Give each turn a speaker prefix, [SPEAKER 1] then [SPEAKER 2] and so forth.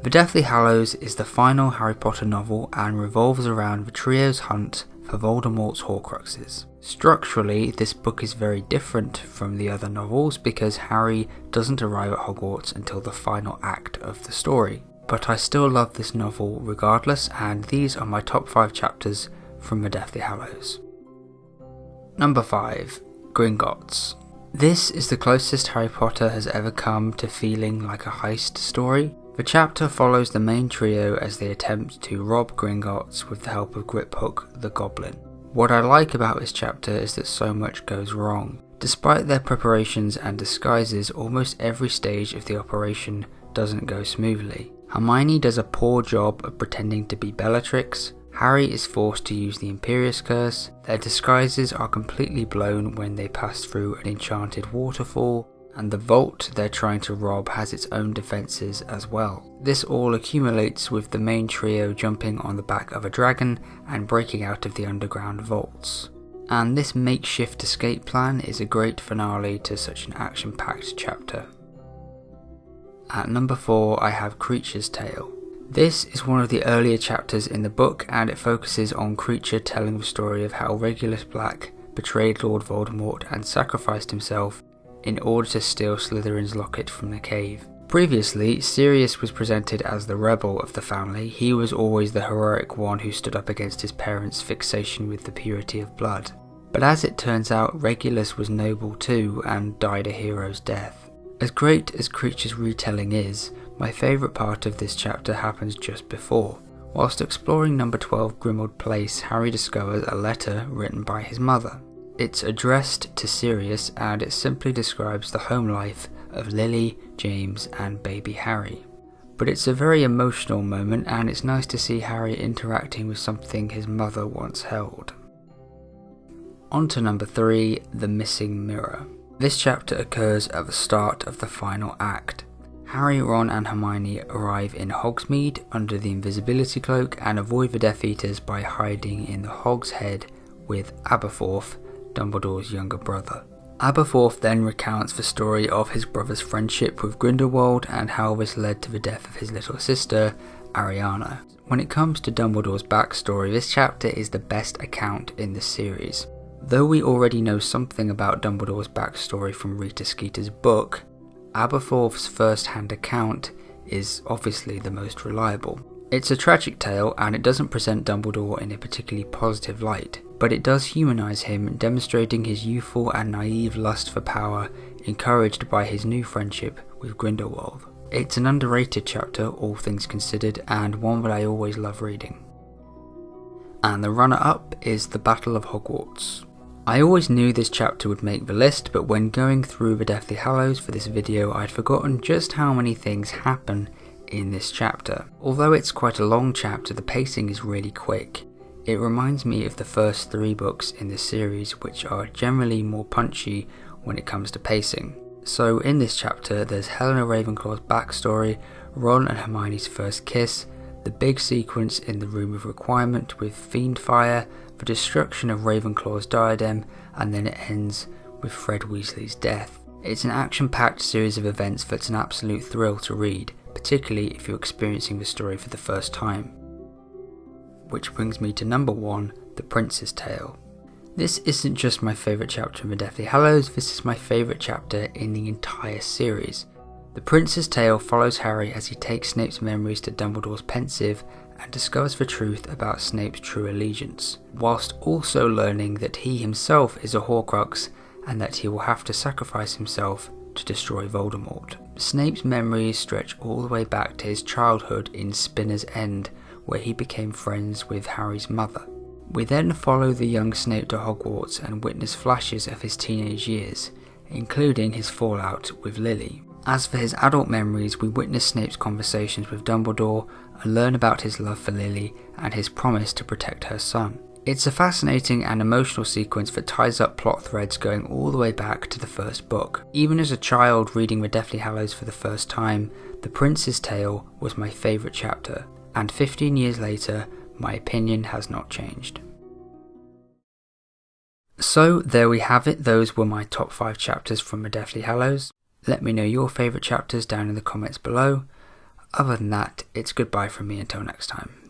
[SPEAKER 1] The Deathly Hallows is the final Harry Potter novel and revolves around the trio's hunt for Voldemort's Horcruxes. Structurally, this book is very different from the other novels because Harry doesn't arrive at Hogwarts until the final act of the story. But I still love this novel regardless, and these are my top 5 chapters from the Deathly Hallows. Number 5. Gringotts. This is the closest Harry Potter has ever come to feeling like a heist story. The chapter follows the main trio as they attempt to rob Gringotts with the help of Griphook the Goblin. What I like about this chapter is that so much goes wrong. Despite their preparations and disguises, almost every stage of the operation doesn't go smoothly. Hermione does a poor job of pretending to be Bellatrix, Harry is forced to use the Imperius Curse, their disguises are completely blown when they pass through an enchanted waterfall, and the vault they're trying to rob has its own defences as well. This all accumulates with the main trio jumping on the back of a dragon and breaking out of the underground vaults. And this makeshift escape plan is a great finale to such an action-packed chapter. At number 4 I have Kreacher's Tale. This is one of the earlier chapters in the book and it focuses on Kreacher telling the story of how Regulus Black betrayed Lord Voldemort and sacrificed himself in order to steal Slytherin's locket from the cave. Previously, Sirius was presented as the rebel of the family. He was always the heroic one who stood up against his parents' fixation with the purity of blood. But as it turns out, Regulus was noble too and died a hero's death. As great as Kreacher's retelling is, my favourite part of this chapter happens just before. Whilst exploring number 12 Grimmauld Place, Harry discovers a letter written by his mother. It's addressed to Sirius and it simply describes the home life of Lily, James and baby Harry. But it's a very emotional moment and it's nice to see Harry interacting with something his mother once held. On to number 3, The Missing Mirror. This chapter occurs at the start of the final act. Harry, Ron and Hermione arrive in Hogsmeade under the invisibility cloak and avoid the Death Eaters by hiding in the Hog's Head with Aberforth, Dumbledore's younger brother. Aberforth then recounts the story of his brother's friendship with Grindelwald and how this led to the death of his little sister, Ariana. When it comes to Dumbledore's backstory, this chapter is the best account in the series. Though we already know something about Dumbledore's backstory from Rita Skeeter's book, Aberforth's first-hand account is obviously the most reliable. It's a tragic tale and it doesn't present Dumbledore in a particularly positive light, but it does humanise him, demonstrating his youthful and naive lust for power, encouraged by his new friendship with Grindelwald. It's an underrated chapter, all things considered, and one that I always love reading. And the runner-up is the Battle of Hogwarts. I always knew this chapter would make the list, but when going through the Deathly Hallows for this video, I'd forgotten just how many things happen in this chapter. Although it's quite a long chapter, the pacing is really quick. It reminds me of the first 3 books in the series, which are generally more punchy when it comes to pacing. So in this chapter, there's Helena Ravenclaw's backstory, Ron and Hermione's first kiss, the big sequence in the Room of Requirement with Fiendfire, the destruction of Ravenclaw's diadem, and then it ends with Fred Weasley's death. It's an action-packed series of events that's an absolute thrill to read, particularly if you're experiencing the story for the first time. Which brings me to number 1, The Prince's Tale. This isn't just my favourite chapter in the Deathly Hallows, this is my favourite chapter in the entire series. The Prince's Tale follows Harry as he takes Snape's memories to Dumbledore's Pensieve and discovers the truth about Snape's true allegiance, whilst also learning that he himself is a Horcrux and that he will have to sacrifice himself to destroy Voldemort. Snape's memories stretch all the way back to his childhood in Spinner's End, where he became friends with Harry's mother. We then follow the young Snape to Hogwarts and witness flashes of his teenage years, including his fallout with Lily. As for his adult memories, we witness Snape's conversations with Dumbledore and learn about his love for Lily and his promise to protect her son. It's a fascinating and emotional sequence that ties up plot threads going all the way back to the first book. Even as a child reading the Deathly Hallows for the first time, The Prince's Tale was my favourite chapter, and 15 years later, my opinion has not changed. So there we have it, those were my top 5 chapters from the Deathly Hallows. Let me know your favourite chapters down in the comments below. Other than that, it's goodbye from me until next time.